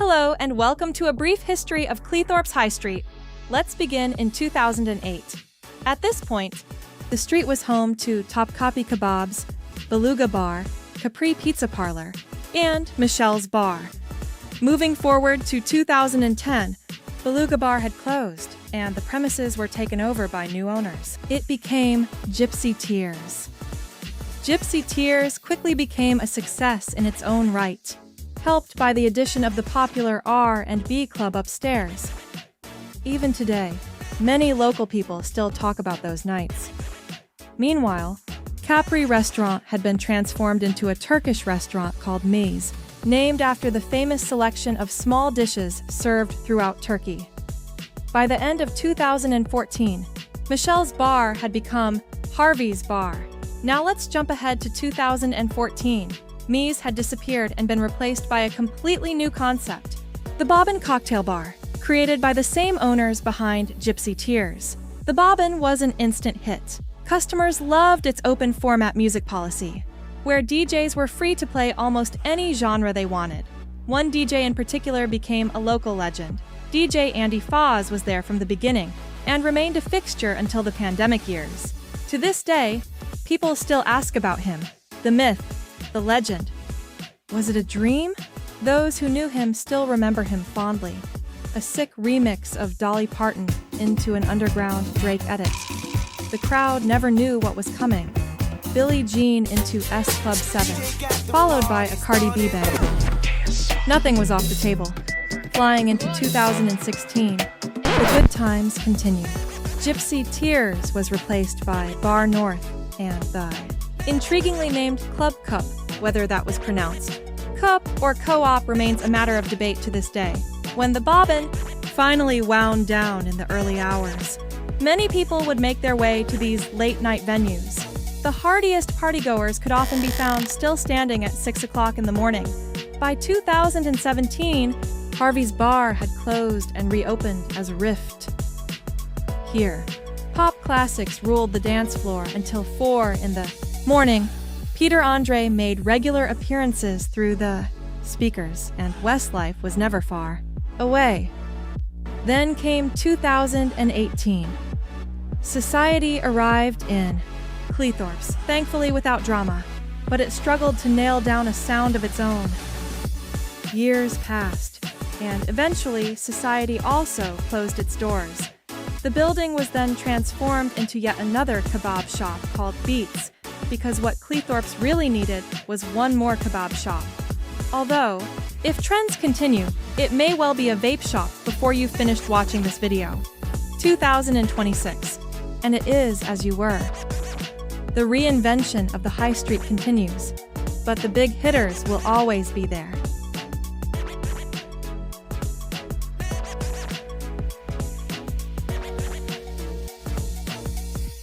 Hello and welcome to a brief history of Cleethorpes High Street. Let's begin in 2008. At this point, the street was home to Top Kapi Kebabs, Beluga Bar, Capri Pizza Parlor, and Michelle's Bar. Moving forward to 2010, Beluga Bar had closed and the premises were taken over by new owners. It became Gypsy Tears. Gypsy Tears quickly became a success in its own right, helped by the addition of the popular R&B club upstairs. Even today, many local people still talk about those nights. Meanwhile, Capri Restaurant had been transformed into a Turkish restaurant called Mies, named after the famous selection of small dishes served throughout Turkey. By the end of 2014, Michelle's Bar had become Harveys Bar. Now let's jump ahead to 2014. Mies had disappeared and been replaced by a completely new concept, the Bobbin cocktail bar, created by the same owners behind Gypsy Tears. The Bobbin was an instant hit. Customers loved its open format music policy, where DJs were free to play almost any genre they wanted. One DJ in particular became a local legend. DJ Andy Foz was there from the beginning and remained a fixture until the pandemic years. To this day, people still ask about him, the myth, the legend. Was it a dream? Those who knew him still remember him fondly. A sick remix of Dolly Parton into an underground Drake edit. The crowd never knew what was coming. Billie Jean into S Club 7, followed by a Cardi B bang. Nothing was off the table. Flying into 2016, the good times continued. Gypsy Tears was replaced by Bar North and the intriguingly named Club Cup, whether that was pronounced Cup or Co-op remains a matter of debate to this day. When the Bobbin finally wound down in the early hours, many people would make their way to these late-night venues. The hardiest partygoers could often be found still standing at 6 o'clock in the morning. By 2017, Harvey's Bar had closed and reopened as Rift. Here, pop classics ruled the dance floor until 4 in the morning. Peter Andre made regular appearances through the speakers, and Westlife was never far away. Then came 2018. Society arrived in Cleethorpes, thankfully without drama, but it struggled to nail down a sound of its own. Years passed, and eventually Society also closed its doors. The building was then transformed into yet another kebab shop called Beats, because what Cleethorpes really needed was one more kebab shop. Although, if trends continue, it may well be a vape shop before you've finished watching this video. 2026, and it is as you were. The reinvention of the high street continues, but the big hitters will always be there.